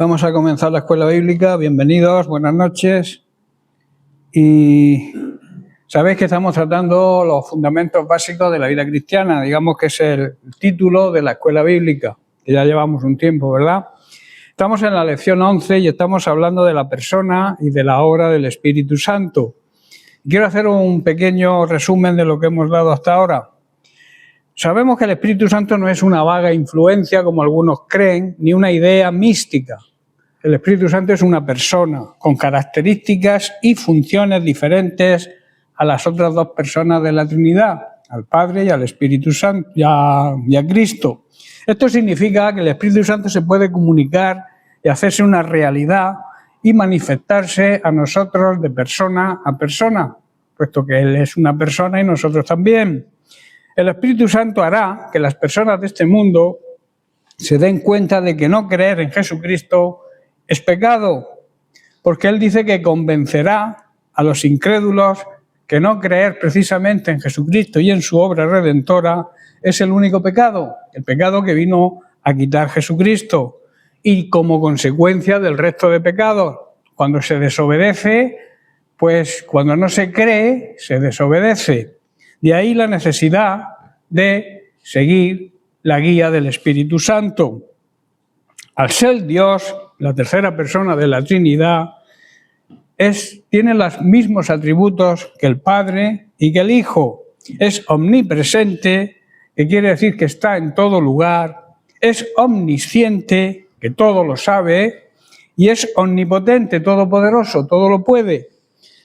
Vamos a comenzar la escuela bíblica. Bienvenidos, buenas noches. Y sabéis que estamos tratando los fundamentos básicos de la vida cristiana, digamos que es el título de la escuela bíblica, que ya llevamos un tiempo, ¿verdad? Estamos en la lección 11 y estamos hablando de la persona y de la obra del Espíritu Santo. Quiero hacer un pequeño resumen de lo que hemos dado hasta ahora. Sabemos que el Espíritu Santo no es una vaga influencia, como algunos creen, ni una idea mística. El Espíritu Santo es una persona con características y funciones diferentes a las otras dos personas de la Trinidad, al Padre y al Espíritu Santo y a Cristo. Esto significa que el Espíritu Santo se puede comunicar y hacerse una realidad y manifestarse a nosotros de persona a persona, puesto que Él es una persona y nosotros también. El Espíritu Santo hará que las personas de este mundo se den cuenta de que no creer en Jesucristo es pecado, porque Él dice que convencerá a los incrédulos que no creer precisamente en Jesucristo y en su obra redentora es el único pecado, el pecado que vino a quitar Jesucristo, y como consecuencia del resto de pecados. Cuando se desobedece, pues cuando no se cree, se desobedece. De ahí la necesidad de seguir la guía del Espíritu Santo. Al ser Dios, la tercera persona de la Trinidad, tiene los mismos atributos que el Padre y que el Hijo. Es omnipresente, que quiere decir que está en todo lugar, es omnisciente, que todo lo sabe, y es omnipotente, todopoderoso, todo lo puede.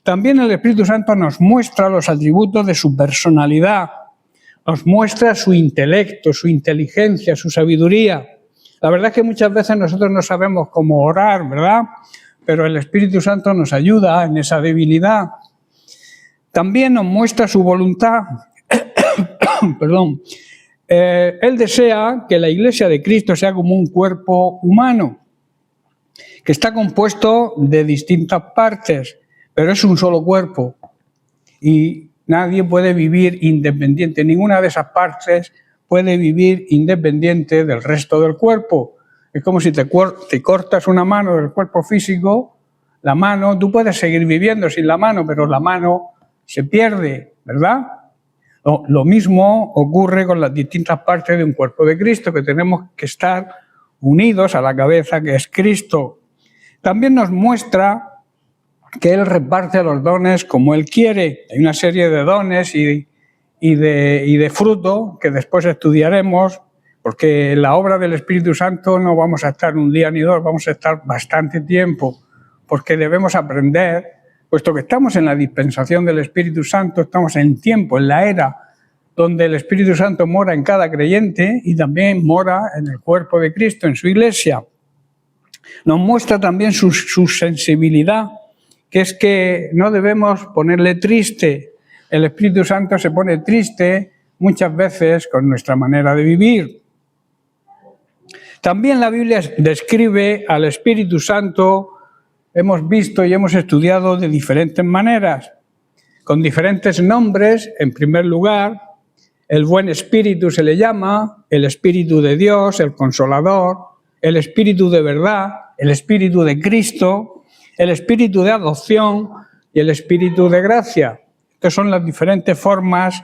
También el Espíritu Santo nos muestra los atributos de su personalidad, nos muestra su intelecto, su inteligencia, su sabiduría. La verdad es que muchas veces nosotros no sabemos cómo orar, ¿verdad? Pero el Espíritu Santo nos ayuda en esa debilidad. También nos muestra su voluntad. Perdón. Él desea que la Iglesia de Cristo sea como un cuerpo humano, que está compuesto de distintas partes, pero es un solo cuerpo y nadie puede vivir independiente. Ninguna de esas partes puede vivir independiente del resto del cuerpo. Es como si te cortas una mano del cuerpo físico, la mano, tú puedes seguir viviendo sin la mano, pero la mano se pierde, ¿verdad? Lo mismo ocurre con las distintas partes de un cuerpo de Cristo, que tenemos que estar unidos a la cabeza que es Cristo. También nos muestra que Él reparte los dones como Él quiere. Hay una serie de dones y de fruto que después estudiaremos, porque en la obra del Espíritu Santo no vamos a estar un día ni dos, vamos a estar bastante tiempo, porque debemos aprender, puesto que estamos en la dispensación del Espíritu Santo, estamos en tiempo, en la era donde el Espíritu Santo mora en cada creyente y también mora en el cuerpo de Cristo, en su iglesia. Nos muestra también su sensibilidad, que es que no debemos ponerle triste. El Espíritu Santo se pone triste muchas veces con nuestra manera de vivir. También la Biblia describe al Espíritu Santo, hemos visto y hemos estudiado de diferentes maneras, con diferentes nombres. En primer lugar, el buen Espíritu se le llama, el Espíritu de Dios, el Consolador, el Espíritu de verdad, el Espíritu de Cristo, el Espíritu de adopción y el Espíritu de gracia. Estas son las diferentes formas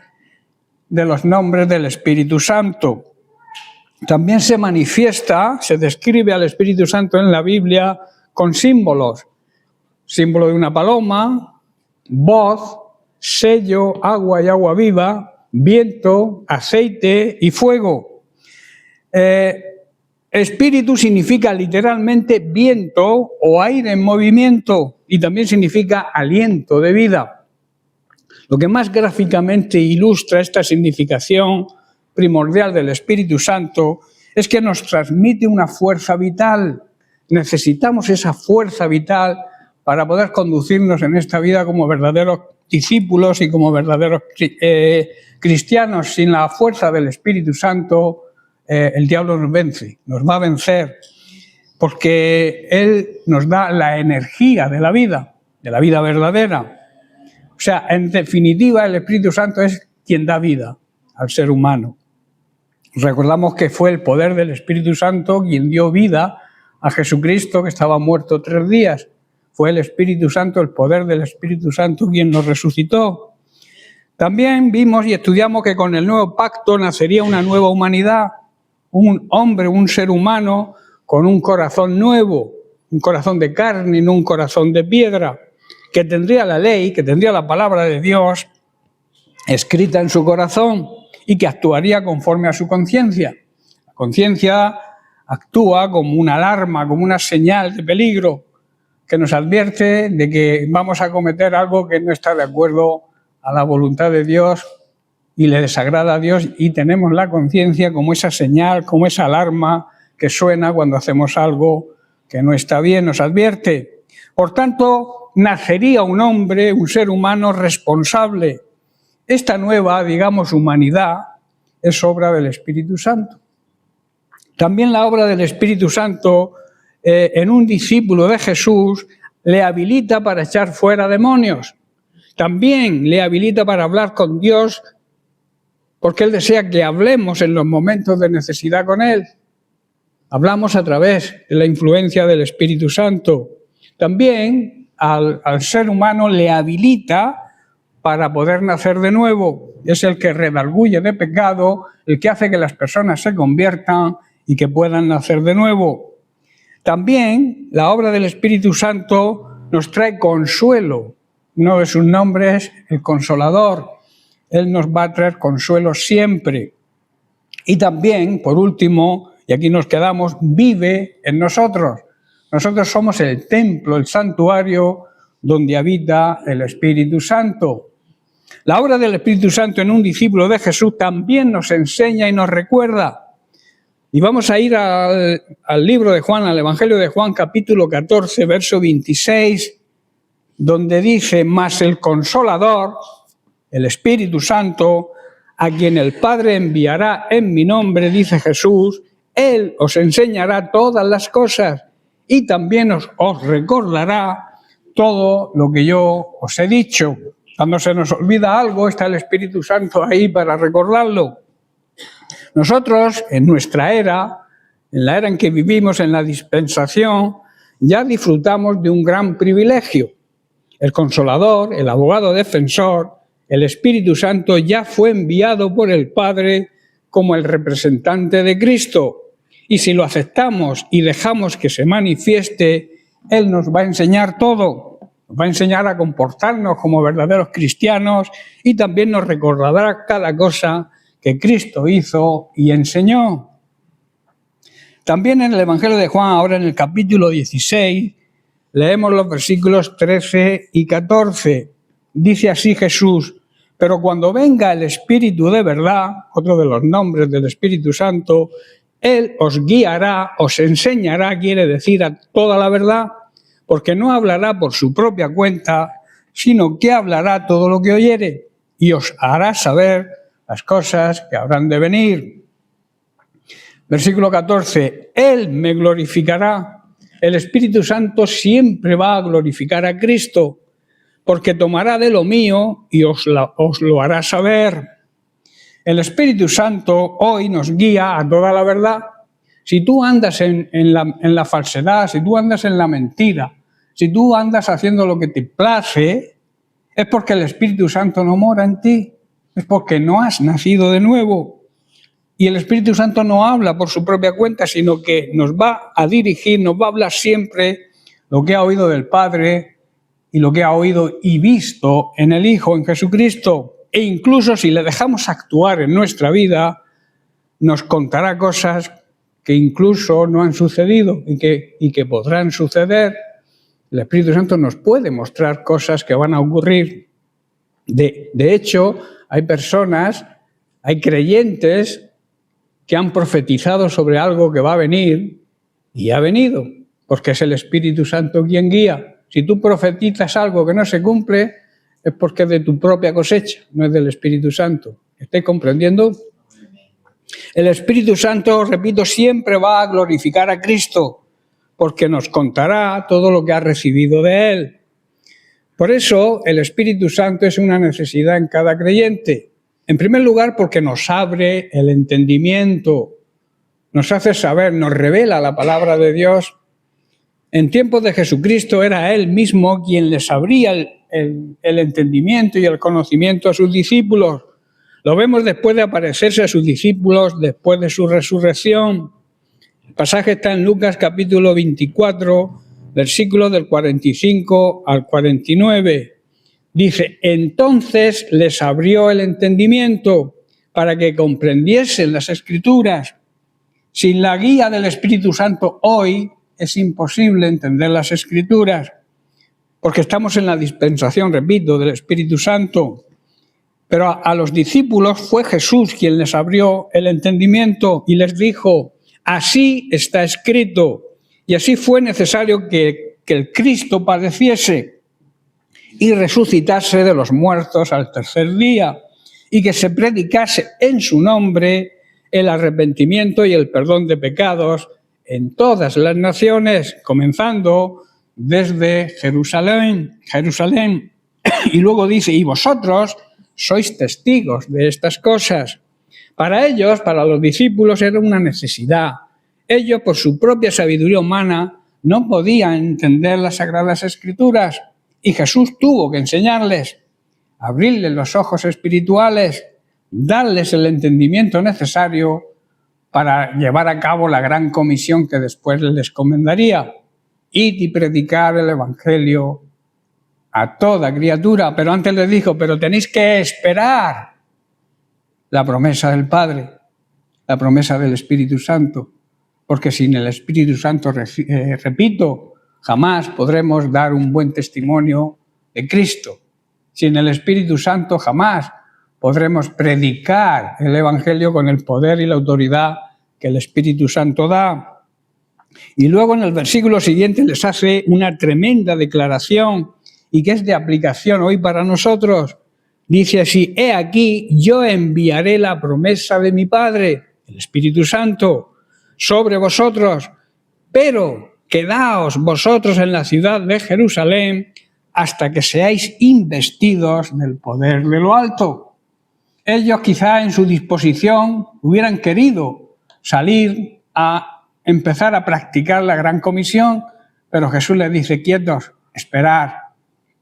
de los nombres del Espíritu Santo. También se manifiesta, se describe al Espíritu Santo en la Biblia con símbolos. Símbolo de una paloma, voz, sello, agua y agua viva, viento, aceite y fuego. Espíritu significa literalmente viento o aire en movimiento y también significa aliento de vida. Lo que más gráficamente ilustra esta significación primordial del Espíritu Santo es que nos transmite una fuerza vital. Necesitamos esa fuerza vital para poder conducirnos en esta vida como verdaderos discípulos y como verdaderos cristianos. Sin la fuerza del Espíritu Santo, el diablo nos vence, nos va a vencer, porque Él nos da la energía de la vida verdadera. O sea, en definitiva, el Espíritu Santo es quien da vida al ser humano. Recordamos que fue el poder del Espíritu Santo quien dio vida a Jesucristo, que estaba muerto 3 días. Fue el Espíritu Santo, el poder del Espíritu Santo, quien nos resucitó. También vimos y estudiamos que con el nuevo pacto nacería una nueva humanidad, un hombre, un ser humano con un corazón nuevo, un corazón de carne y no un corazón de piedra, que tendría la ley, que tendría la palabra de Dios escrita en su corazón y que actuaría conforme a su conciencia. La conciencia actúa como una alarma, como una señal de peligro que nos advierte de que vamos a cometer algo que no está de acuerdo a la voluntad de Dios y le desagrada a Dios, y tenemos la conciencia como esa señal, como esa alarma que suena cuando hacemos algo que no está bien, nos advierte. Por tanto, nacería un hombre, un ser humano responsable. Esta nueva, digamos, humanidad es obra del Espíritu Santo. También la obra del Espíritu Santo en un discípulo de Jesús le habilita para echar fuera demonios. También le habilita para hablar con Dios, porque Él desea que hablemos en los momentos de necesidad con Él. Hablamos a través de la influencia del Espíritu Santo. También al ser humano le habilita para poder nacer de nuevo. Es el que redarguye de pecado, el que hace que las personas se conviertan y que puedan nacer de nuevo. También la obra del Espíritu Santo nos trae consuelo. Uno de sus nombres, el Consolador. Él nos va a traer consuelo siempre. Y también, por último, y aquí nos quedamos, vive en nosotros. Nosotros somos el templo, el santuario donde habita el Espíritu Santo. La obra del Espíritu Santo en un discípulo de Jesús también nos enseña y nos recuerda. Y vamos a ir al libro de Juan, al Evangelio de Juan, capítulo 14, verso 26, donde dice: mas el Consolador, el Espíritu Santo, a quien el Padre enviará en mi nombre, dice Jesús, Él os enseñará todas las cosas y también os recordará todo lo que yo os he dicho. Cuando se nos olvida algo, está el Espíritu Santo ahí para recordarlo. Nosotros, en nuestra era, en la era en que vivimos, en la dispensación, ya disfrutamos de un gran privilegio. El Consolador, el abogado defensor, el Espíritu Santo ya fue enviado por el Padre como el representante de Cristo. Y si lo aceptamos y dejamos que se manifieste, Él nos va a enseñar todo. Nos va a enseñar a comportarnos como verdaderos cristianos y también nos recordará cada cosa que Cristo hizo y enseñó. También en el Evangelio de Juan, ahora en el capítulo 16, leemos los versículos 13 y 14. Dice así Jesús: pero cuando venga el Espíritu de verdad, otro de los nombres del Espíritu Santo, Él os guiará, os enseñará, quiere decir, a toda la verdad, porque no hablará por su propia cuenta, sino que hablará todo lo que oyere y os hará saber las cosas que habrán de venir. Versículo 14, Él me glorificará. El Espíritu Santo siempre va a glorificar a Cristo, porque tomará de lo mío y os lo hará saber. El Espíritu Santo hoy nos guía a toda la verdad. Si tú andas en la falsedad, si tú andas en la mentira, si tú andas haciendo lo que te place, es porque el Espíritu Santo no mora en ti, es porque no has nacido de nuevo. Y el Espíritu Santo no habla por su propia cuenta, sino que nos va a dirigir, nos va a hablar siempre lo que ha oído del Padre y lo que ha oído y visto en el Hijo, en Jesucristo. E incluso si le dejamos actuar en nuestra vida, nos contará cosas que incluso no han sucedido y que podrán suceder. El Espíritu Santo nos puede mostrar cosas que van a ocurrir. De hecho, hay personas, hay creyentes que han profetizado sobre algo que va a venir y ha venido, porque es el Espíritu Santo quien guía. Si tú profetizas algo que no se cumple, es porque es de tu propia cosecha, no es del Espíritu Santo. ¿Estáis comprendiendo? El Espíritu Santo, repito, siempre va a glorificar a Cristo, porque nos contará todo lo que ha recibido de Él. Por eso, el Espíritu Santo es una necesidad en cada creyente. En primer lugar, porque nos abre el entendimiento, nos hace saber, nos revela la palabra de Dios En tiempos de Jesucristo era Él mismo quien les abría el entendimiento y el conocimiento a sus discípulos. Lo vemos después de aparecerse a sus discípulos, después de su resurrección. El pasaje está en Lucas capítulo 24, versículos del 45 al 49. Dice, entonces les abrió el entendimiento para que comprendiesen las Escrituras. Sin la guía del Espíritu Santo hoy es imposible entender las Escrituras, porque estamos en la dispensación, repito, del Espíritu Santo. Pero a los discípulos fue Jesús quien les abrió el entendimiento y les dijo, así está escrito, y así fue necesario que el Cristo padeciese y resucitase de los muertos al tercer día, y que se predicase en su nombre el arrepentimiento y el perdón de pecados en todas las naciones, comenzando desde Jerusalén. Y luego dice, y vosotros sois testigos de estas cosas. Para ellos, para los discípulos, era una necesidad. Ellos, por su propia sabiduría humana, no podían entender las Sagradas Escrituras y Jesús tuvo que enseñarles, abrirles los ojos espirituales, darles el entendimiento necesario para llevar a cabo la gran comisión que después les comendaría. Id y predicar el Evangelio a toda criatura. Pero antes les dijo, pero tenéis que esperar la promesa del Padre, la promesa del Espíritu Santo, porque sin el Espíritu Santo, repito, jamás podremos dar un buen testimonio de Cristo. Sin el Espíritu Santo jamás podremos predicar el Evangelio con el poder y la autoridad que el Espíritu Santo da. Y luego en el versículo siguiente les hace una tremenda declaración y que es de aplicación hoy para nosotros. Dice así, he aquí, yo enviaré la promesa de mi Padre, el Espíritu Santo, sobre vosotros, pero quedaos vosotros en la ciudad de Jerusalén hasta que seáis investidos del poder de lo alto. Ellos quizá en su disposición hubieran querido salir a empezar a practicar la gran comisión, pero Jesús les dice, quietos, esperad,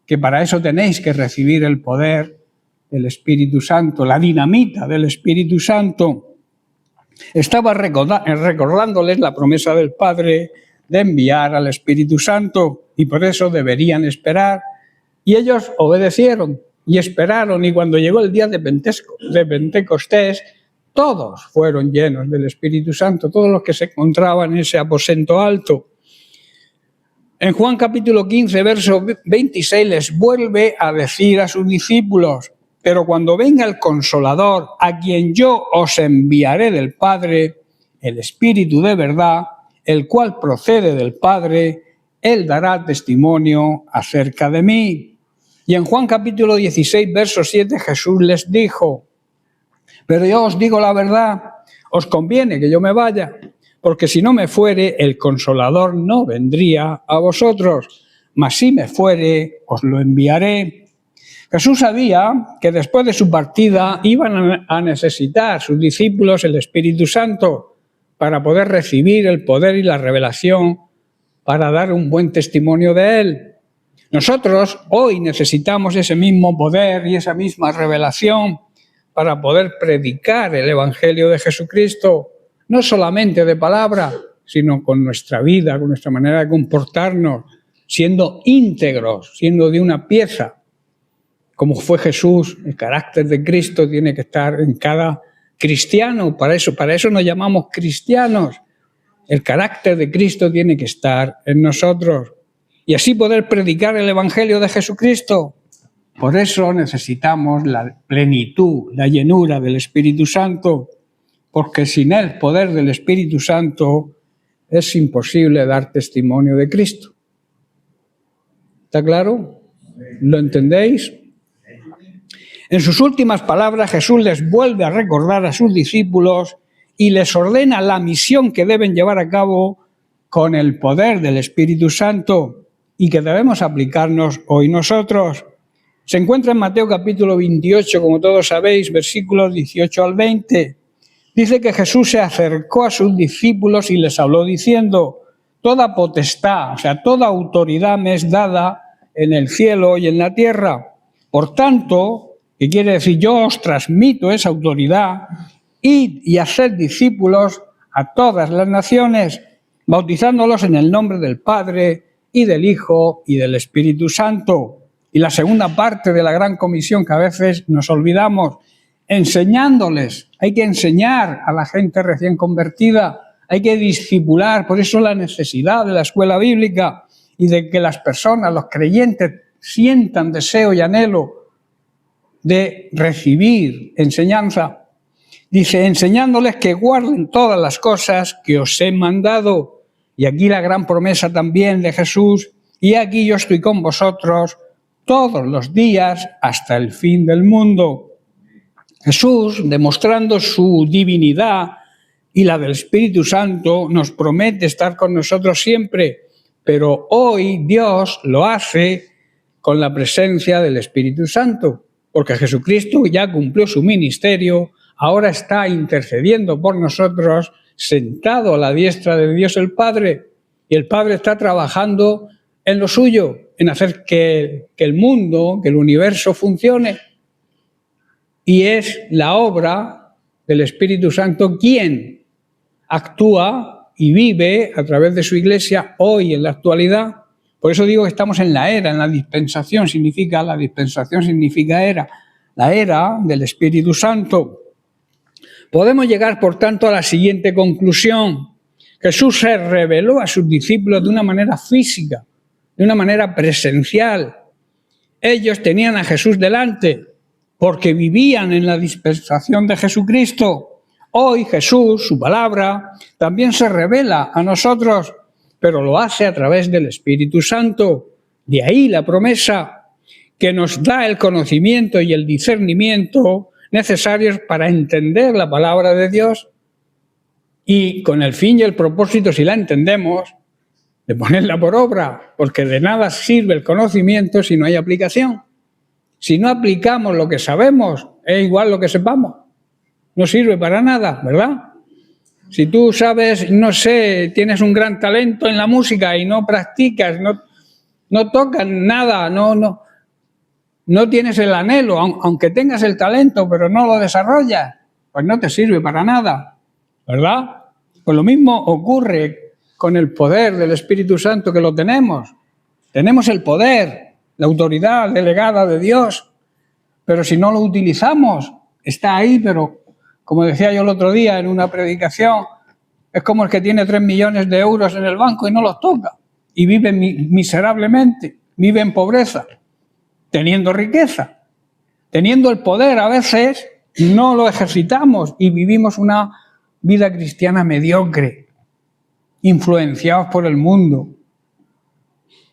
que para eso tenéis que recibir el poder del Espíritu Santo, la dinamita del Espíritu Santo. Estaba recordándoles la promesa del Padre de enviar al Espíritu Santo y por eso deberían esperar. Y ellos obedecieron y esperaron y cuando llegó el día de Pentecostés, todos fueron llenos del Espíritu Santo, todos los que se encontraban en ese aposento alto. En Juan capítulo 15, verso 26, les vuelve a decir a sus discípulos, pero cuando venga el Consolador, a quien yo os enviaré del Padre, el Espíritu de verdad, el cual procede del Padre, Él dará testimonio acerca de mí. Y en Juan capítulo 16, verso 7, Jesús les dijo, pero yo os digo la verdad, os conviene que yo me vaya, porque si no me fuere, el Consolador no vendría a vosotros, mas si me fuere, os lo enviaré. Jesús sabía que después de su partida iban a necesitar sus discípulos el Espíritu Santo para poder recibir el poder y la revelación para dar un buen testimonio de Él. Nosotros hoy necesitamos ese mismo poder y esa misma revelación para poder predicar el Evangelio de Jesucristo, no solamente de palabra, sino con nuestra vida, con nuestra manera de comportarnos, siendo íntegros, siendo de una pieza. Como fue Jesús, el carácter de Cristo tiene que estar en cada cristiano, para eso nos llamamos cristianos. El carácter de Cristo tiene que estar en nosotros y así poder predicar el Evangelio de Jesucristo. Por eso necesitamos la plenitud, la llenura del Espíritu Santo, porque sin el poder del Espíritu Santo es imposible dar testimonio de Cristo. ¿Está claro? ¿Lo entendéis? En sus últimas palabras, Jesús les vuelve a recordar a sus discípulos y les ordena la misión que deben llevar a cabo con el poder del Espíritu Santo y que debemos aplicarnos hoy nosotros. Se encuentra en Mateo capítulo 28, como todos sabéis, versículos 18 al 20. Dice que Jesús se acercó a sus discípulos y les habló diciendo, toda potestad, o sea, toda autoridad me es dada en el cielo y en la tierra. Por tanto, ¿qué quiere decir? Yo os transmito esa autoridad, id y haced discípulos a todas las naciones, bautizándolos en el nombre del Padre y del Hijo y del Espíritu Santo. Y la segunda parte de la gran comisión que a veces nos olvidamos, enseñándoles. Hay que enseñar a la gente recién convertida, hay que discipular, por eso la necesidad de la escuela bíblica y de que las personas, los creyentes, sientan deseo y anhelo de recibir enseñanza. Dice, enseñándoles que guarden todas las cosas que os he mandado. Y aquí la gran promesa también de Jesús, y aquí yo estoy con vosotros todos los días hasta el fin del mundo. Jesús, demostrando su divinidad y la del Espíritu Santo, nos promete estar con nosotros siempre, pero hoy Dios lo hace con la presencia del Espíritu Santo, porque Jesucristo ya cumplió su ministerio, ahora está intercediendo por nosotros, sentado a la diestra de Dios el Padre, y el Padre está trabajando en lo suyo, en hacer que el mundo, que el universo funcione. Y es la obra del Espíritu Santo quien actúa y vive a través de su Iglesia hoy en la actualidad. Por eso digo que estamos en la era, en la dispensación significa era, la era del Espíritu Santo. Podemos llegar, por tanto, a la siguiente conclusión. Jesús se reveló a sus discípulos de una manera física, de una manera presencial. Ellos tenían a Jesús delante porque vivían en la dispensación de Jesucristo. Hoy Jesús, su palabra, también se revela a nosotros, pero lo hace a través del Espíritu Santo. De ahí la promesa que nos da el conocimiento y el discernimiento necesarios para entender la palabra de Dios y con el fin y el propósito, si la entendemos, de ponerla por obra, porque de nada sirve el conocimiento si no hay aplicación. Si no aplicamos lo que sabemos, es igual lo que sepamos. No sirve para nada, ¿verdad? Si tú sabes, no sé, tienes un gran talento en la música y no practicas, no tocas nada, no tienes el anhelo, aunque tengas el talento, pero no lo desarrollas, pues no te sirve para nada, ¿verdad? Pues lo mismo ocurre con el poder del Espíritu Santo, que lo tenemos. Tenemos el poder, la autoridad delegada de Dios, pero si no lo utilizamos, está ahí, pero como decía yo el otro día en una predicación, es como el que tiene 3 millones de euros en el banco y no los toca, y vive miserablemente, vive en pobreza, teniendo riqueza, teniendo el poder. A veces no lo ejercitamos y vivimos una vida cristiana mediocre, influenciados por el mundo.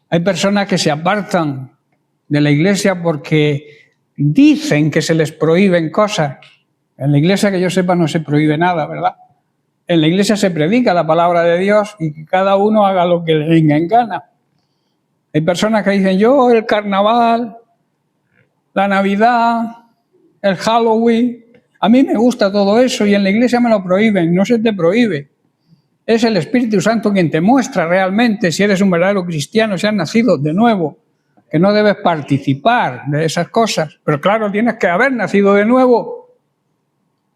Hay personas que se apartan de la iglesia porque dicen que se les prohíben cosas. En la iglesia, que yo sepa, no se prohíbe nada, ¿verdad? En la iglesia se predica la palabra de Dios y que cada uno haga lo que le venga en gana. Hay personas que dicen, yo el carnaval, la Navidad, el Halloween, a mí me gusta todo eso y en la iglesia me lo prohíben. No se te prohíbe. Es el Espíritu Santo quien te muestra realmente si eres un verdadero cristiano, si has nacido de nuevo, que no debes participar de esas cosas. Pero claro, tienes que haber nacido de nuevo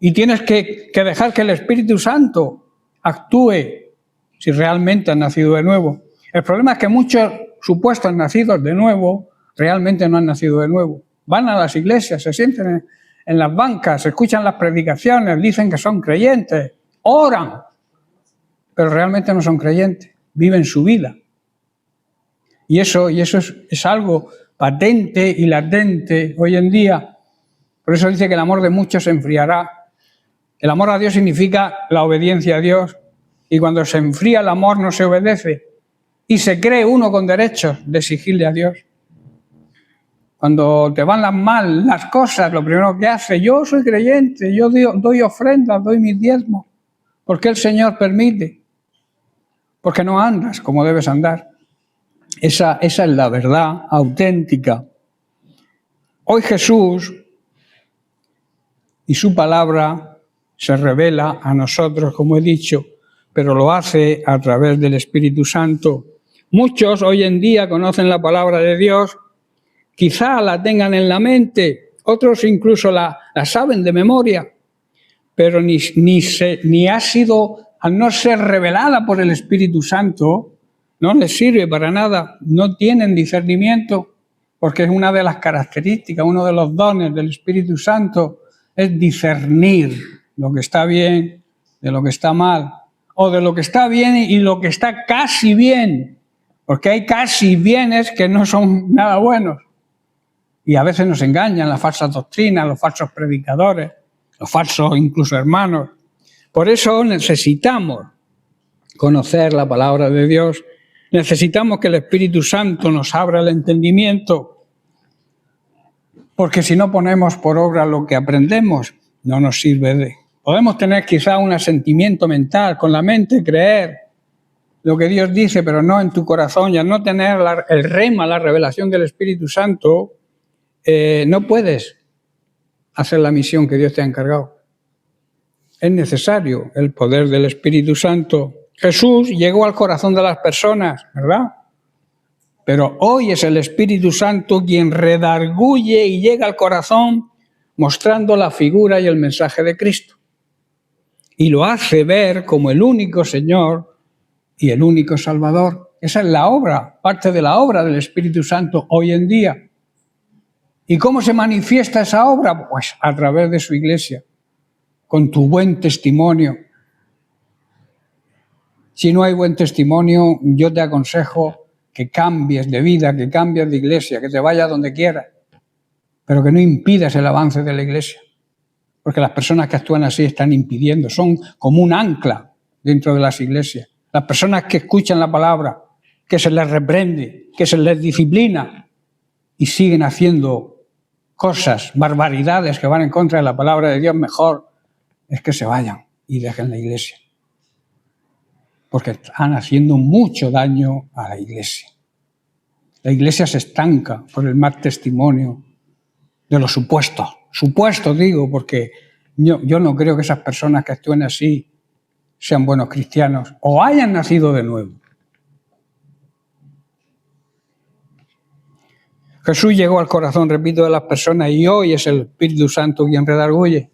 y tienes que dejar que el Espíritu Santo actúe si realmente has nacido de nuevo. El problema es que muchos supuestos nacidos de nuevo realmente no han nacido de nuevo. Van a las iglesias, se sienten en las bancas, escuchan las predicaciones, dicen que son creyentes, oran, pero realmente no son creyentes, viven su vida. Y eso es algo patente y latente hoy en día. Por eso dice que el amor de muchos se enfriará. El amor a Dios significa la obediencia a Dios. Y cuando se enfría el amor no se obedece. Y se cree uno con derechos de exigirle a Dios. Cuando te van mal las cosas, lo primero que hace, yo soy creyente, yo doy ofrendas, doy mis diezmos. ¿Por qué el Señor permite? Porque no andas como debes andar. Esa es la verdad auténtica. Hoy Jesús y su palabra se revela a nosotros, como he dicho, pero lo hace a través del Espíritu Santo. Muchos hoy en día conocen la palabra de Dios, quizá la tengan en la mente, otros incluso la saben de memoria, pero ni ha sido, al no ser revelada por el Espíritu Santo, no les sirve para nada, no tienen discernimiento, porque es una de las características, uno de los dones del Espíritu Santo es discernir lo que está bien de lo que está mal, o de lo que está bien y lo que está casi bien, porque hay casi bienes que no son nada buenos. Y a veces nos engañan las falsas doctrinas, los falsos predicadores, los falsos incluso hermanos. Por eso necesitamos conocer la palabra de Dios, necesitamos que el Espíritu Santo nos abra el entendimiento, porque si no ponemos por obra lo que aprendemos, no nos sirve de. Podemos tener quizá un asentimiento mental, con la mente creer lo que Dios dice, pero no en tu corazón, y al no tener el rema, la revelación del Espíritu Santo, no puedes hacer la misión que Dios te ha encargado. Es necesario el poder del Espíritu Santo. Jesús llegó al corazón de las personas, ¿verdad? Pero hoy es el Espíritu Santo quien redarguye y llega al corazón mostrando la figura y el mensaje de Cristo. Y lo hace ver como el único Señor y el único Salvador. Esa es la obra, parte de la obra del Espíritu Santo hoy en día. ¿Y cómo se manifiesta esa obra? Pues a través de su iglesia, con tu buen testimonio. Si no hay buen testimonio, yo te aconsejo que cambies de vida, que cambies de iglesia, que te vayas donde quieras, pero que no impidas el avance de la iglesia. Porque las personas que actúan así están impidiendo, son como un ancla dentro de las iglesias. Las personas que escuchan la palabra, que se les reprende, que se les disciplina y siguen haciendo cosas, barbaridades que van en contra de la palabra de Dios, mejor es que se vayan y dejen la iglesia. Porque están haciendo mucho daño a la iglesia. La iglesia se estanca por el mal testimonio de los supuestos. Supuestos digo, porque yo no creo que esas personas que actúen así sean buenos cristianos o hayan nacido de nuevo. Jesús llegó al corazón, repito, de las personas y hoy es el Espíritu Santo quien redarguye.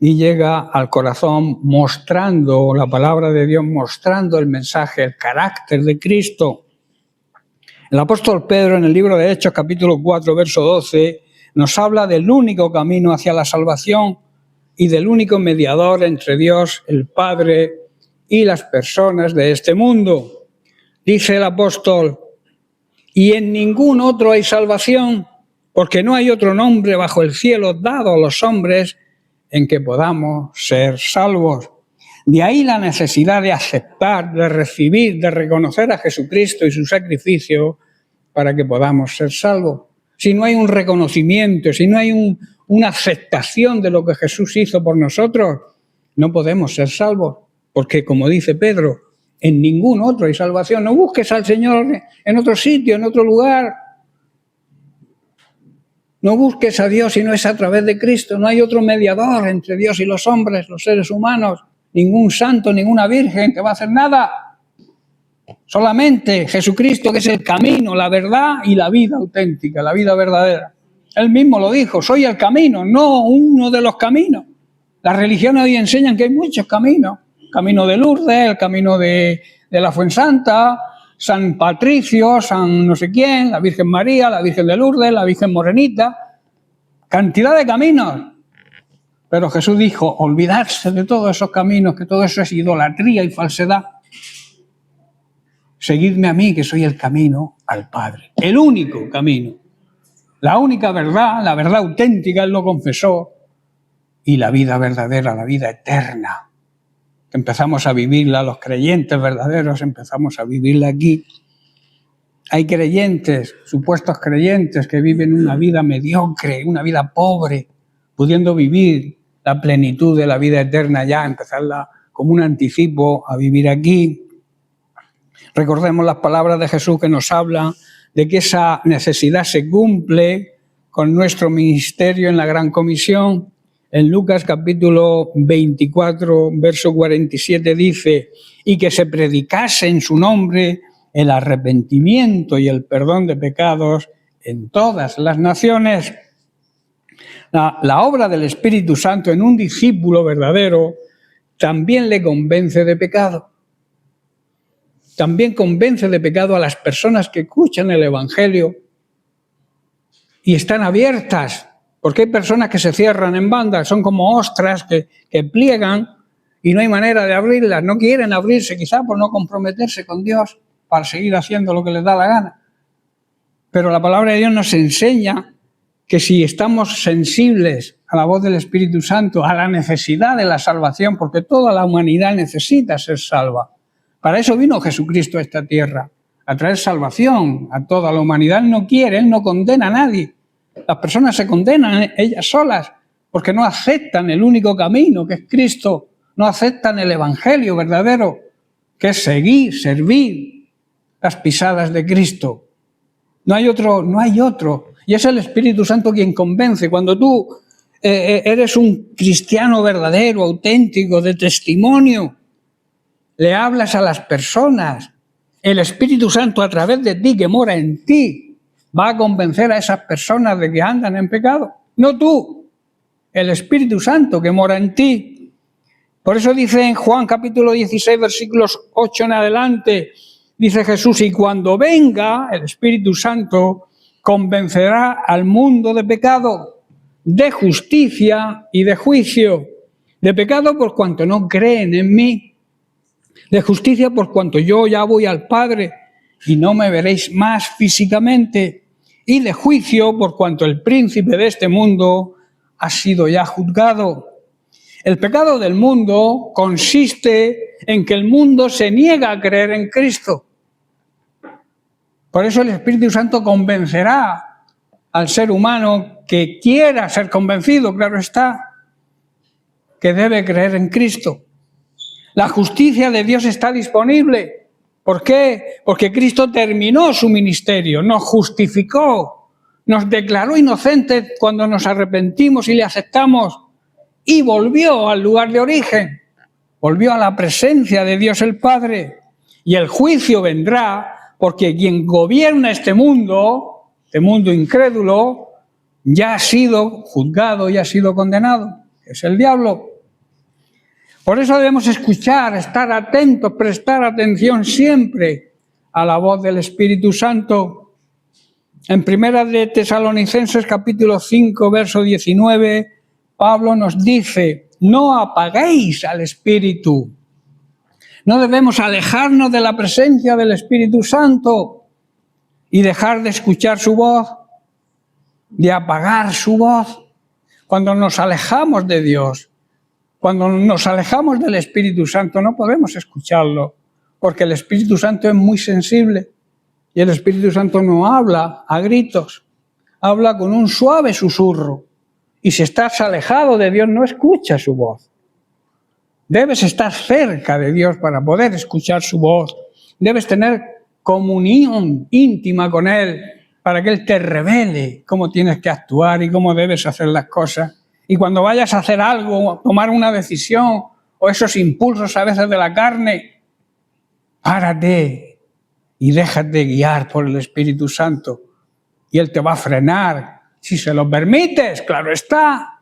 Y llega al corazón mostrando la palabra de Dios, mostrando el mensaje, el carácter de Cristo. El apóstol Pedro en el libro de Hechos, capítulo 4, verso 12, nos habla del único camino hacia la salvación y del único mediador entre Dios, el Padre, y las personas de este mundo. Dice el apóstol, y en ningún otro hay salvación, porque no hay otro nombre bajo el cielo dado a los hombres en que podamos ser salvos. De ahí la necesidad de aceptar, de recibir, de reconocer a Jesucristo y su sacrificio para que podamos ser salvos. Si no hay un reconocimiento, si no hay una aceptación de lo que Jesús hizo por nosotros, no podemos ser salvos. Porque, como dice Pedro, en ningún otro hay salvación. No busques al Señor en otro sitio, en otro lugar. No busques a Dios si no es a través de Cristo. No hay otro mediador entre Dios y los hombres, los seres humanos. Ningún santo, ninguna virgen que va a hacer nada. Solamente Jesucristo, que es el camino, la verdad y la vida auténtica, la vida verdadera. Él mismo lo dijo, soy el camino, no uno de los caminos. Las religiones hoy enseñan que hay muchos caminos. Camino de Lourdes, el camino de la Fuensanta, San Patricio, San no sé quién, la Virgen María, la Virgen de Lourdes, la Virgen Morenita. Cantidad de caminos. Pero Jesús dijo, olvidarse de todos esos caminos, que todo eso es idolatría y falsedad. Seguidme a mí, que soy el camino al Padre. El único camino. La única verdad, la verdad auténtica, Él lo confesó. Y la vida verdadera, la vida eterna. Empezamos a vivirla, los creyentes verdaderos empezamos a vivirla aquí. Hay creyentes, supuestos creyentes, que viven una vida mediocre, una vida pobre, pudiendo vivir la plenitud de la vida eterna ya, empezarla como un anticipo a vivir aquí. Recordemos las palabras de Jesús que nos hablan de que esa necesidad se cumple con nuestro ministerio en la Gran Comisión. En Lucas capítulo 24, verso 47 dice, y que se predicase en su nombre el arrepentimiento y el perdón de pecados en todas las naciones. La obra del Espíritu Santo en un discípulo verdadero también le convence de pecado. También convence de pecado a las personas que escuchan el Evangelio y están abiertas, porque hay personas que se cierran en banda, son como ostras que pliegan y no hay manera de abrirlas, no quieren abrirse quizá por no comprometerse con Dios para seguir haciendo lo que les da la gana. Pero la palabra de Dios nos enseña que si estamos sensibles a la voz del Espíritu Santo, a la necesidad de la salvación, porque toda la humanidad necesita ser salva. Para eso vino Jesucristo a esta tierra, a traer salvación a toda la humanidad. Él no quiere, Él no condena a nadie. Las personas se condenan ellas solas porque no aceptan el único camino, que es Cristo. No aceptan el Evangelio verdadero, que es seguir, servir las pisadas de Cristo. No hay otro. Y es el Espíritu Santo quien convence. Cuando tú eres un cristiano verdadero, auténtico, de testimonio, le hablas a las personas, el Espíritu Santo a través de ti, que mora en ti, va a convencer a esas personas de que andan en pecado. No tú, el Espíritu Santo que mora en ti. Por eso dice en Juan capítulo 16, versículos 8 en adelante, dice Jesús, y cuando venga el Espíritu Santo, convencerá al mundo de pecado, de justicia y de juicio. De pecado por cuanto no creen en mí. De justicia por cuanto yo ya voy al Padre y no me veréis más físicamente. Y de juicio por cuanto el príncipe de este mundo ha sido ya juzgado. El pecado del mundo consiste en que el mundo se niega a creer en Cristo. Por eso el Espíritu Santo convencerá al ser humano que quiera ser convencido, claro está, que debe creer en Cristo. La justicia de Dios está disponible. ¿Por qué? Porque Cristo terminó su ministerio, nos justificó, nos declaró inocentes cuando nos arrepentimos y le aceptamos y volvió al lugar de origen, volvió a la presencia de Dios el Padre. Y el juicio vendrá porque quien gobierna este mundo incrédulo, ya ha sido juzgado, ya ha sido condenado, es el diablo. Por eso debemos escuchar, estar atentos, prestar atención siempre a la voz del Espíritu Santo. En Primera de Tesalonicenses capítulo 5, verso 19, Pablo nos dice, no apaguéis al Espíritu. No debemos alejarnos de la presencia del Espíritu Santo y dejar de escuchar su voz, de apagar su voz. Cuando nos alejamos de Dios, cuando nos alejamos del Espíritu Santo, no podemos escucharlo, porque el Espíritu Santo es muy sensible y el Espíritu Santo no habla a gritos, habla con un suave susurro. Y si estás alejado de Dios, no escuchas su voz. Debes estar cerca de Dios para poder escuchar su voz. Debes tener comunión íntima con Él para que Él te revele cómo tienes que actuar y cómo debes hacer las cosas. Y cuando vayas a hacer algo, tomar una decisión o esos impulsos a veces de la carne, párate y déjate guiar por el Espíritu Santo. Y Él te va a frenar. Si se lo permites, claro está.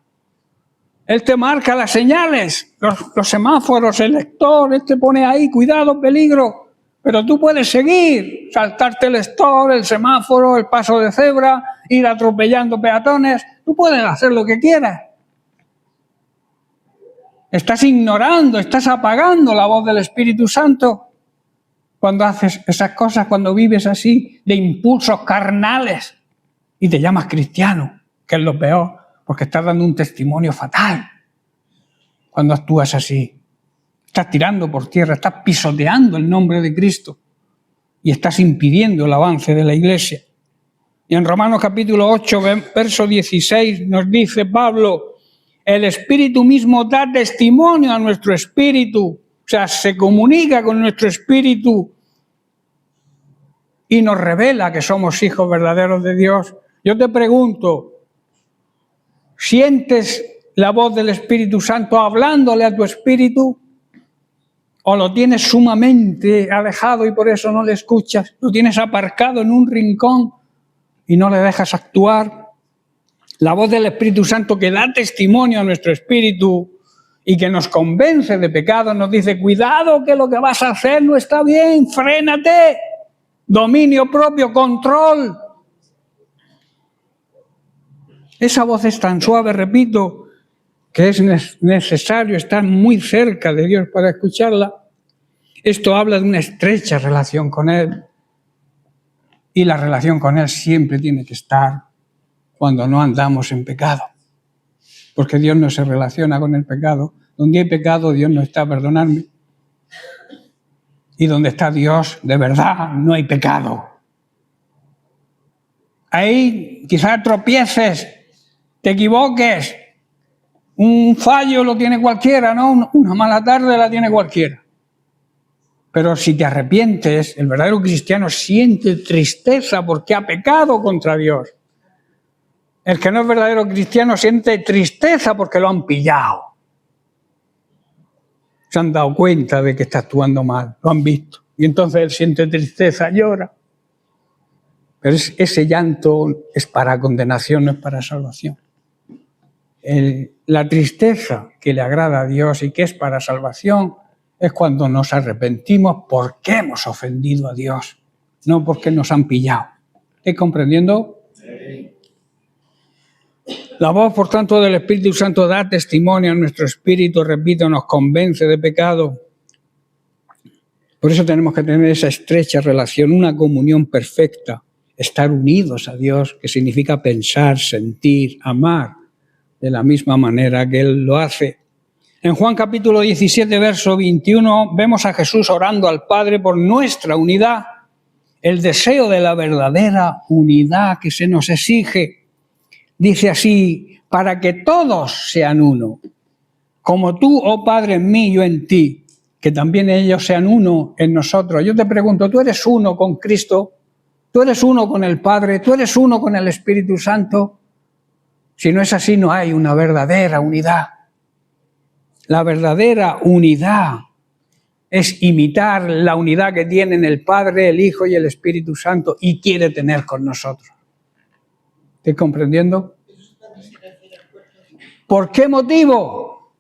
Él te marca las señales, los semáforos, el lector, Él te pone ahí, cuidado, peligro. Pero tú puedes seguir, saltarte el lector, el semáforo, el paso de cebra, ir atropellando peatones. Tú puedes hacer lo que quieras. Estás ignorando, estás apagando la voz del Espíritu Santo cuando haces esas cosas, cuando vives así de impulsos carnales y te llamas cristiano, que es lo peor, porque estás dando un testimonio fatal cuando actúas así. Estás tirando por tierra, estás pisoteando el nombre de Cristo y estás impidiendo el avance de la Iglesia. Y en Romanos capítulo 8, verso 16 nos dice Pablo, el Espíritu mismo da testimonio a nuestro espíritu, o sea, se comunica con nuestro espíritu y nos revela que somos hijos verdaderos de Dios. Yo te pregunto, ¿sientes la voz del Espíritu Santo hablándole a tu espíritu? ¿O lo tienes sumamente alejado y por eso no le escuchas? ¿Lo tienes aparcado en un rincón y no le dejas actuar? La voz del Espíritu Santo que da testimonio a nuestro espíritu y que nos convence de pecado, nos dice: cuidado, que lo que vas a hacer no está bien, frénate, dominio propio, control. Esa voz es tan suave, repito, que es necesario estar muy cerca de Dios para escucharla. Esto habla de una estrecha relación con Él, y la relación con Él siempre tiene que estar cuando no andamos en pecado, porque Dios no se relaciona con el pecado. Donde hay pecado, Dios no está, perdonadme, y donde está Dios, de verdad, no hay pecado. Ahí quizás tropieces, te equivoques, un fallo lo tiene cualquiera, ¿no? Una mala tarde la tiene cualquiera. Pero si te arrepientes, el verdadero cristiano siente tristeza porque ha pecado contra Dios. El que no es verdadero cristiano siente tristeza porque lo han pillado. Se han dado cuenta de que está actuando mal, lo han visto. Y entonces él siente tristeza, llora. Pero ese llanto es para condenación, no es para salvación. La tristeza que le agrada a Dios y que es para salvación es cuando nos arrepentimos porque hemos ofendido a Dios, no porque nos han pillado. ¿Estáis comprendiendo? Sí. La voz, por tanto, del Espíritu Santo da testimonio a nuestro espíritu, repito, nos convence de pecado. Por eso tenemos que tener esa estrecha relación, una comunión perfecta, estar unidos a Dios, que significa pensar, sentir, amar de la misma manera que Él lo hace. En Juan capítulo 17, verso 21, vemos a Jesús orando al Padre por nuestra unidad, el deseo de la verdadera unidad que se nos exige. Dice así: para que todos sean uno, como tú, oh Padre, en mí, yo en ti, que también ellos sean uno en nosotros. Yo te pregunto, ¿tú eres uno con Cristo? ¿Tú eres uno con el Padre? ¿Tú eres uno con el Espíritu Santo? Si no es así, no hay una verdadera unidad. La verdadera unidad es imitar la unidad que tienen el Padre, el Hijo y el Espíritu Santo y quiere tener con nosotros. ¿Estás comprendiendo? ¿Por qué motivo?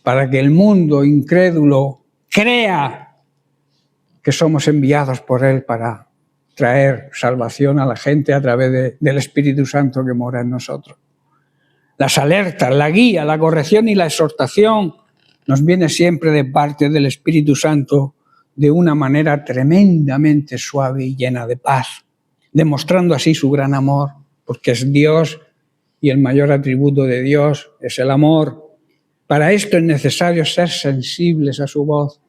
Para que el mundo incrédulo crea que somos enviados por Él para traer salvación a la gente a través del Espíritu Santo que mora en nosotros. Las alertas, la guía, la corrección y la exhortación nos viene siempre de parte del Espíritu Santo de una manera tremendamente suave y llena de paz, demostrando así su gran amor, porque es Dios y el mayor atributo de Dios es el amor. Para esto es necesario ser sensibles a su voz,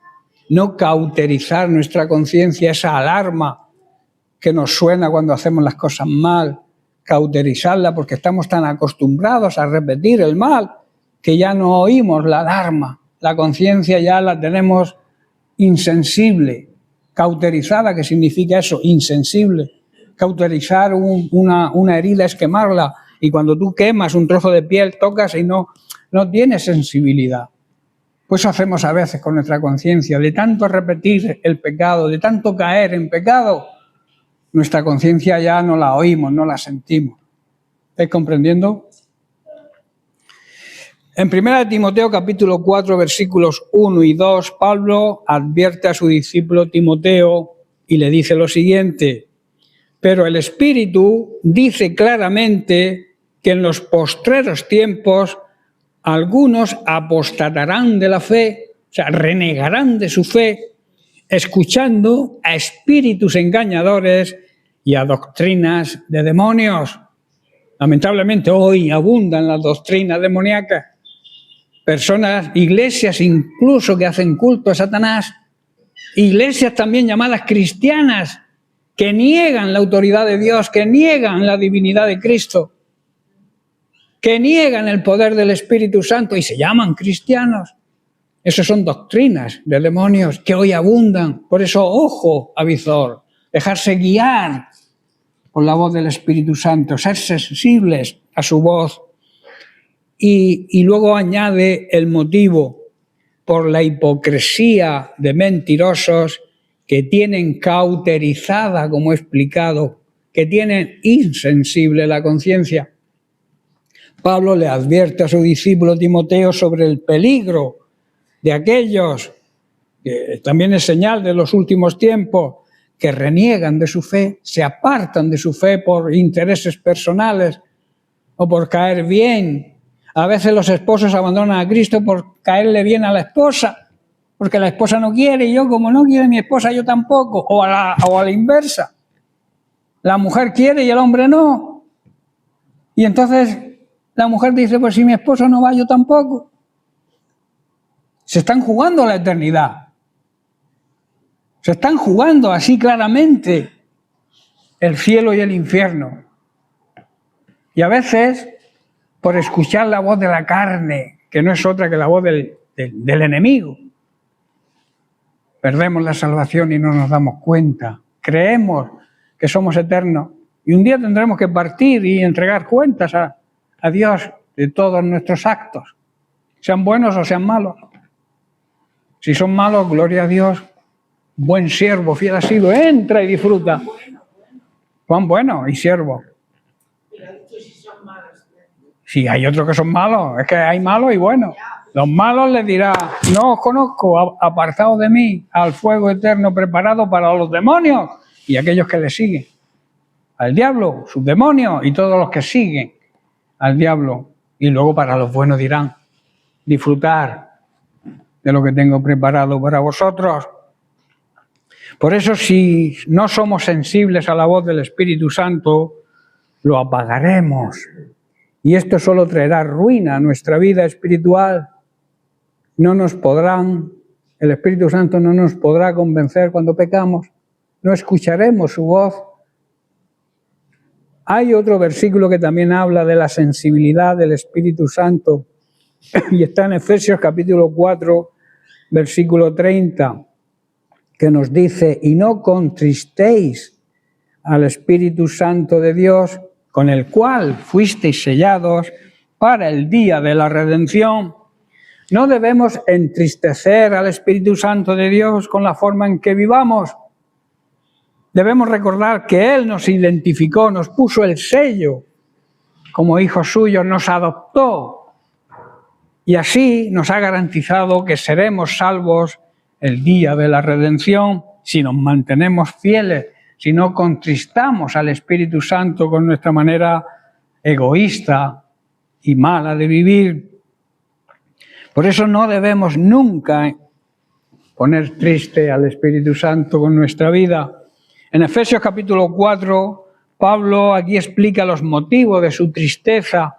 no cauterizar nuestra conciencia, esa alarma que nos suena cuando hacemos las cosas mal, cauterizarla porque estamos tan acostumbrados a repetir el mal que ya no oímos la alarma. La conciencia ya la tenemos insensible. Cauterizada, ¿qué significa eso? Insensible. Cauterizar una herida es quemarla, y cuando tú quemas un trozo de piel, tocas y no tienes sensibilidad. Pues hacemos a veces con nuestra conciencia, de tanto repetir el pecado, de tanto caer en pecado, nuestra conciencia ya no la oímos, no la sentimos. ¿Estáis comprendiendo? En 1 Timoteo capítulo 4, versículos 1 y 2, Pablo advierte a su discípulo Timoteo y le dice lo siguiente: pero el Espíritu dice claramente que en los postreros tiempos algunos apostatarán de la fe, o sea, renegarán de su fe, escuchando a espíritus engañadores y a doctrinas de demonios. Lamentablemente hoy abundan las doctrinas demoníacas. Personas, iglesias incluso que hacen culto a Satanás, iglesias también llamadas cristianas, que niegan la autoridad de Dios, que niegan la divinidad de Cristo, que niegan el poder del Espíritu Santo y se llaman cristianos. Esas son doctrinas de demonios que hoy abundan. Por eso, ojo, avizor, dejarse guiar por la voz del Espíritu Santo, ser sensibles a su voz. y luego añade el motivo: por la hipocresía de mentirosos que tienen cauterizada, como he explicado, que tienen insensible la conciencia. Pablo le advierte a su discípulo Timoteo sobre el peligro de aquellos, que también es señal de los últimos tiempos, que reniegan de su fe, se apartan de su fe por intereses personales o por caer bien. A veces los esposos abandonan a Cristo por caerle bien a la esposa, porque la esposa no quiere, y yo, como no quiere mi esposa, yo tampoco, o a la inversa. La mujer quiere y el hombre no. Y entonces la mujer dice, pues si mi esposo no va, yo tampoco. Se están jugando la eternidad. Se están jugando así claramente el cielo y el infierno. Y a veces, por escuchar la voz de la carne, que no es otra que la voz del enemigo, perdemos la salvación y no nos damos cuenta. Creemos que somos eternos y un día tendremos que partir y entregar cuentas a Dios de todos nuestros actos, sean buenos o sean malos. Si son malos, gloria a Dios, buen siervo, fiel ha sido, entra y disfruta. Juan bueno y siervo. Si hay otros que son malos, es que hay malos y buenos. Los malos les dirá, no os conozco, apartados de mí, al fuego eterno preparado para los demonios y aquellos que le siguen. Al diablo, sus demonios y todos los que siguen al diablo. Y luego para los buenos dirán, disfrutar de lo que tengo preparado para vosotros. Por eso, si no somos sensibles a la voz del Espíritu Santo, lo apagaremos. Y esto solo traerá ruina a nuestra vida espiritual. El Espíritu Santo no nos podrá convencer cuando pecamos. No escucharemos su voz. Hay otro versículo que también habla de la sensibilidad del Espíritu Santo. Y está en Efesios capítulo 4, versículo 30. Que nos dice, y no contristéis al Espíritu Santo de Dios, con el cual fuisteis sellados para el día de la redención. No debemos entristecer al Espíritu Santo de Dios con la forma en que vivamos. Debemos recordar que Él nos identificó, nos puso el sello como hijos suyos, nos adoptó y así nos ha garantizado que seremos salvos el día de la redención si nos mantenemos fieles, si no contristamos al Espíritu Santo con nuestra manera egoísta y mala de vivir. Por eso no debemos nunca poner triste al Espíritu Santo con nuestra vida. En Efesios capítulo 4, Pablo aquí explica los motivos de su tristeza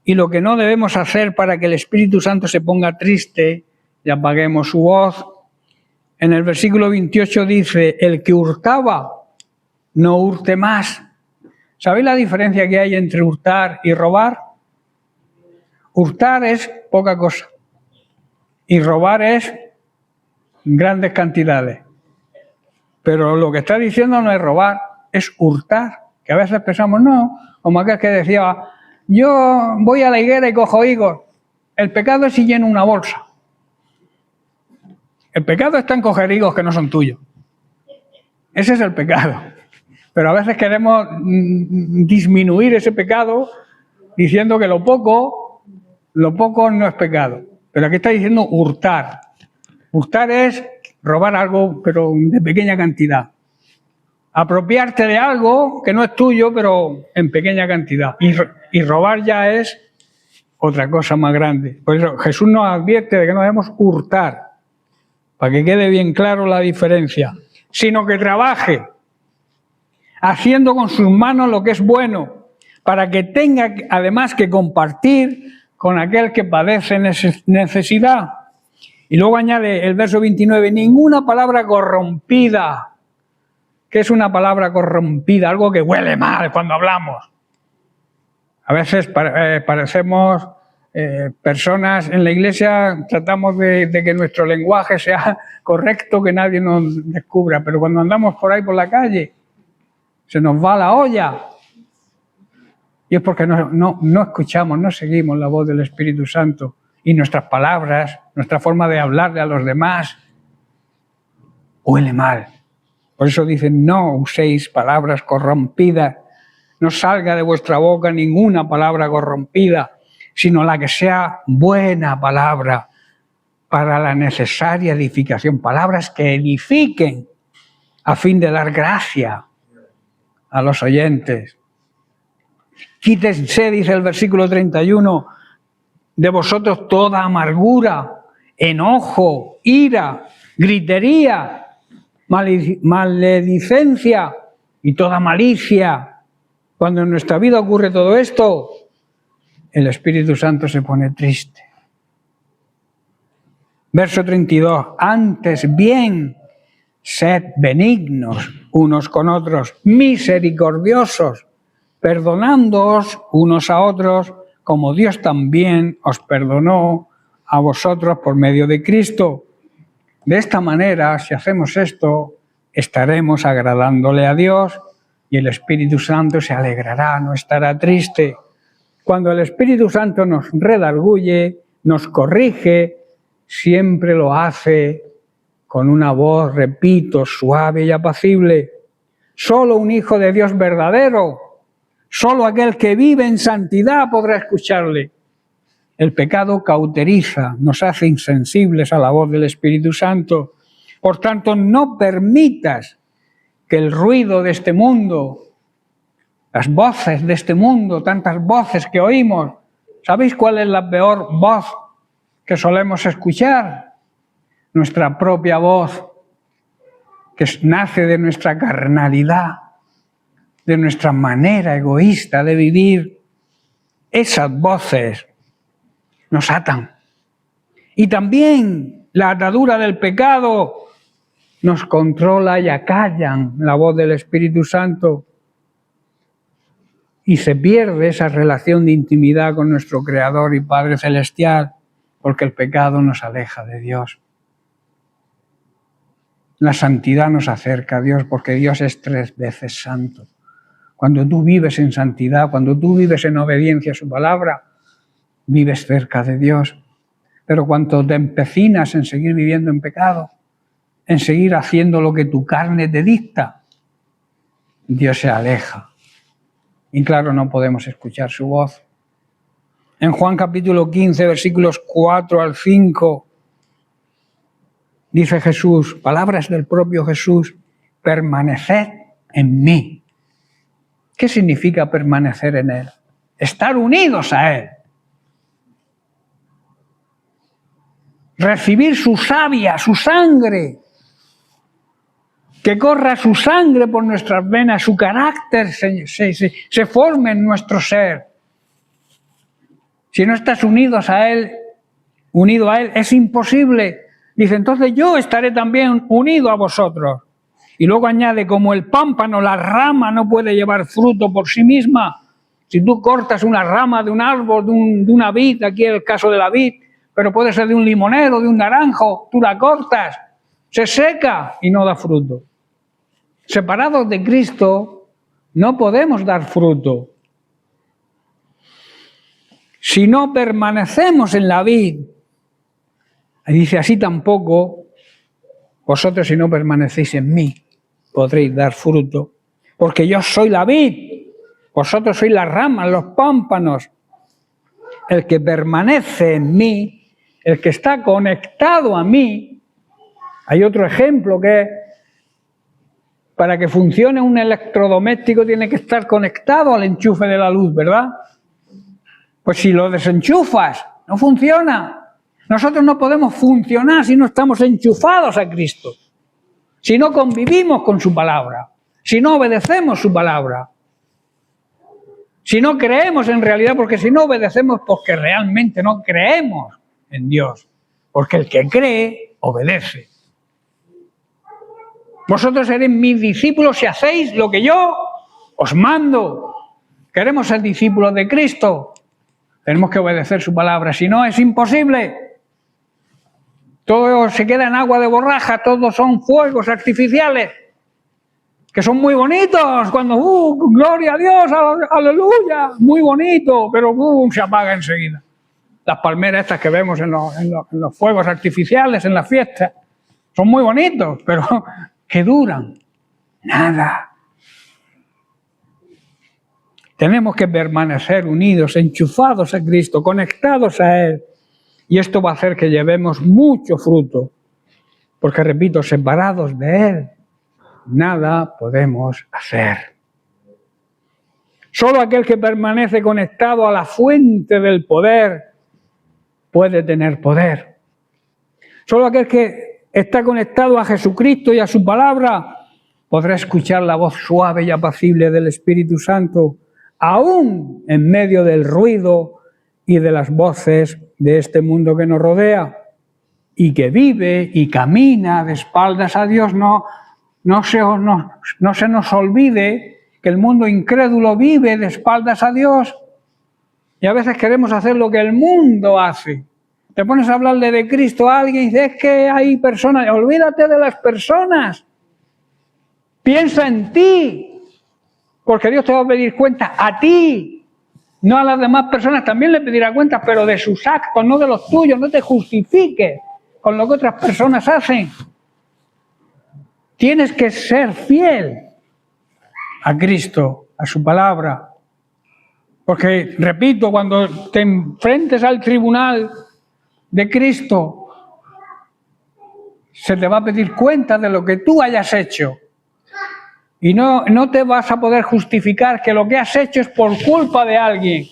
y lo que no debemos hacer para que el Espíritu Santo se ponga triste y apaguemos su voz. En el versículo 28 dice, el que hurtaba, no hurte más. ¿Sabéis la diferencia que hay entre hurtar y robar? Hurtar es poca cosa y robar es grandes cantidades. Pero lo que está diciendo no es robar, es hurtar. Que a veces pensamos, no, como aquel que decía, yo voy a la higuera y cojo higos. El pecado es si lleno una bolsa. El pecado está en coger higos que no son tuyos. Ese es el pecado. Pero a veces queremos disminuir ese pecado diciendo que lo poco no es pecado. Pero aquí está diciendo hurtar. Hurtar es robar algo, pero de pequeña cantidad. Apropiarte de algo que no es tuyo, pero en pequeña cantidad. Y robar ya es otra cosa más grande. Por eso Jesús nos advierte de que no debemos hurtar, para que quede bien claro la diferencia, sino que trabaje, haciendo con sus manos lo que es bueno, para que tenga además que compartir con aquel que padece necesidad. Y luego añade el verso 29, ninguna palabra corrompida. ¿Qué es una palabra corrompida? Algo que huele mal cuando hablamos. A veces parecemos personas en la iglesia, tratamos de que nuestro lenguaje sea correcto, que nadie nos descubra, pero cuando andamos por ahí por la calle, se nos va la olla. Y es porque no escuchamos, no seguimos la voz del Espíritu Santo y nuestras palabras, nuestra forma de hablarle a los demás, huele mal. Por eso dicen, no uséis palabras corrompidas, no salga de vuestra boca ninguna palabra corrompida, sino la que sea buena palabra para la necesaria edificación, palabras que edifiquen a fin de dar gracia a los oyentes. Quítense, dice el versículo 31, de vosotros toda amargura, enojo, ira, gritería, maledicencia y toda malicia. Cuando en nuestra vida ocurre todo esto, el Espíritu Santo se pone triste. Verso 32, antes bien, sed benignos unos con otros, misericordiosos, perdonándoos unos a otros, como Dios también os perdonó a vosotros por medio de Cristo. De esta manera, si hacemos esto, estaremos agradándole a Dios y el Espíritu Santo se alegrará, no estará triste. Cuando el Espíritu Santo nos redarguye, nos corrige, siempre lo hace con una voz, repito, suave y apacible. Solo un hijo de Dios verdadero, solo aquel que vive en santidad podrá escucharle. El pecado cauteriza, nos hace insensibles a la voz del Espíritu Santo. Por tanto, no permitas que el ruido de este mundo, las voces de este mundo, tantas voces que oímos, ¿sabéis cuál es la peor voz que solemos escuchar? Nuestra propia voz, que nace de nuestra carnalidad, de nuestra manera egoísta de vivir. Esas voces nos atan. Y también la atadura del pecado nos controla y acallan la voz del Espíritu Santo. Y se pierde esa relación de intimidad con nuestro Creador y Padre Celestial, porque el pecado nos aleja de Dios. La santidad nos acerca a Dios, porque Dios es 3 veces santo. Cuando tú vives en santidad, cuando tú vives en obediencia a su palabra, vives cerca de Dios. Pero cuando te empecinas en seguir viviendo en pecado, en seguir haciendo lo que tu carne te dicta, Dios se aleja. Y claro, no podemos escuchar su voz. En Juan capítulo 15, versículos 4 al 5, dice Jesús, palabras del propio Jesús, permaneced en mí. ¿Qué significa permanecer en Él? Estar unidos a Él. Recibir su savia, su sangre. Que corra su sangre por nuestras venas, su carácter se forme en nuestro ser. Si no estás unido a Él, es imposible. Dice, entonces yo estaré también unido a vosotros. Y luego añade, como el pámpano, la rama no puede llevar fruto por sí misma. Si tú cortas una rama de un árbol, de una vid, aquí es el caso de la vid, pero puede ser de un limonero, de un naranjo, tú la cortas, se seca y no da fruto. Separados de Cristo, no podemos dar fruto. Si no permanecemos en la vid, dice así tampoco, vosotros si no permanecéis en mí, podréis dar fruto. Porque yo soy la vid, vosotros sois las ramas, los pámpanos. El que permanece en mí, el que está conectado a mí, hay otro ejemplo que para que funcione un electrodoméstico tiene que estar conectado al enchufe de la luz, ¿verdad? Pues si lo desenchufas, no funciona. Nosotros no podemos funcionar si no estamos enchufados a Cristo, si no convivimos con su palabra, si no obedecemos su palabra, si no creemos en realidad, porque si no obedecemos porque realmente no creemos en Dios, porque el que cree, obedece. Vosotros seréis mis discípulos si hacéis lo que yo os mando. Queremos ser discípulos de Cristo. Tenemos que obedecer su palabra. Si no, es imposible. Todo se queda en agua de borraja. Todos son fuegos artificiales. que son muy bonitos, cuando, gloria a Dios, aleluya, muy bonito, pero se apaga enseguida. Las palmeras estas que vemos en los fuegos artificiales, en las fiestas, son muy bonitos, pero ¿qué duran? Nada. Tenemos que permanecer unidos, enchufados a Cristo, conectados a Él. Y esto va a hacer que llevemos mucho fruto. Porque, repito, separados de Él, nada podemos hacer. Solo aquel que permanece conectado a la fuente del poder puede tener poder. Solo aquel que está conectado a Jesucristo y a su palabra podrá escuchar la voz suave y apacible del Espíritu Santo, aún en medio del ruido y de las voces de este mundo que nos rodea, y que vive y camina de espaldas a Dios. No se nos olvide que el mundo incrédulo vive de espaldas a Dios, y a veces queremos hacer lo que el mundo hace. Te pones a hablarle de Cristo a alguien y dices, es que hay personas. Olvídate de las personas. Piensa en ti, porque Dios te va a pedir cuentas a ti, no a las demás personas. También le pedirá cuentas, pero de sus actos, no de los tuyos. No te justifiques con lo que otras personas hacen. Tienes que ser fiel a Cristo, a su palabra. Porque, repito, cuando te enfrentes al tribunal de Cristo, se te va a pedir cuenta de lo que tú hayas hecho. Y no te vas a poder justificar que lo que has hecho es por culpa de alguien,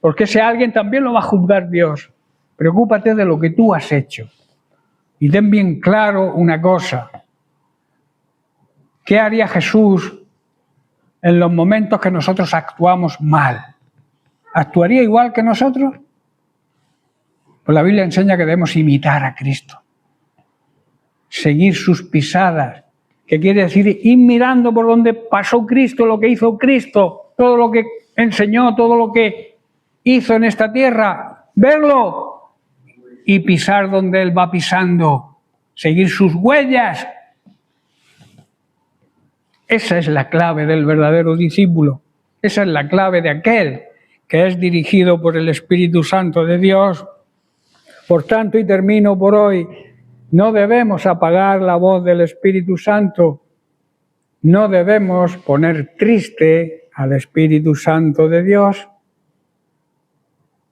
porque ese alguien también lo va a juzgar Dios. Preocúpate de lo que tú has hecho. Y ten bien claro una cosa. ¿Qué haría Jesús en los momentos que nosotros actuamos mal? ¿Actuaría igual que nosotros? Pues la Biblia enseña que debemos imitar a Cristo, seguir sus pisadas. ¿Qué quiere decir? Ir mirando por donde pasó Cristo, lo que hizo Cristo, todo lo que enseñó, todo lo que hizo en esta tierra, verlo y pisar donde Él va pisando, seguir sus huellas. Esa es la clave del verdadero discípulo. Esa es la clave de aquel que es dirigido por el Espíritu Santo de Dios. Por tanto, y termino por hoy, no debemos apagar la voz del Espíritu Santo. No debemos poner triste al Espíritu Santo de Dios.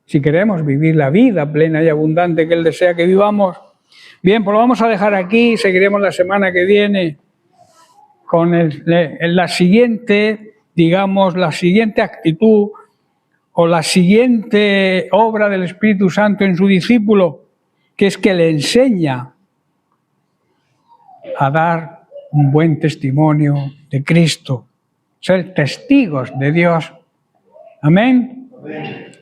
Si queremos vivir la vida plena y abundante que Él desea que vivamos. Bien, pues lo vamos a dejar aquí. Seguiremos la semana que viene con la siguiente, digamos, la siguiente actitud o la siguiente obra del Espíritu Santo en su discípulo, que es que le enseña a dar un buen testimonio de Cristo, ser testigos de Dios. Amén.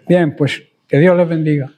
Bien, pues que Dios les bendiga.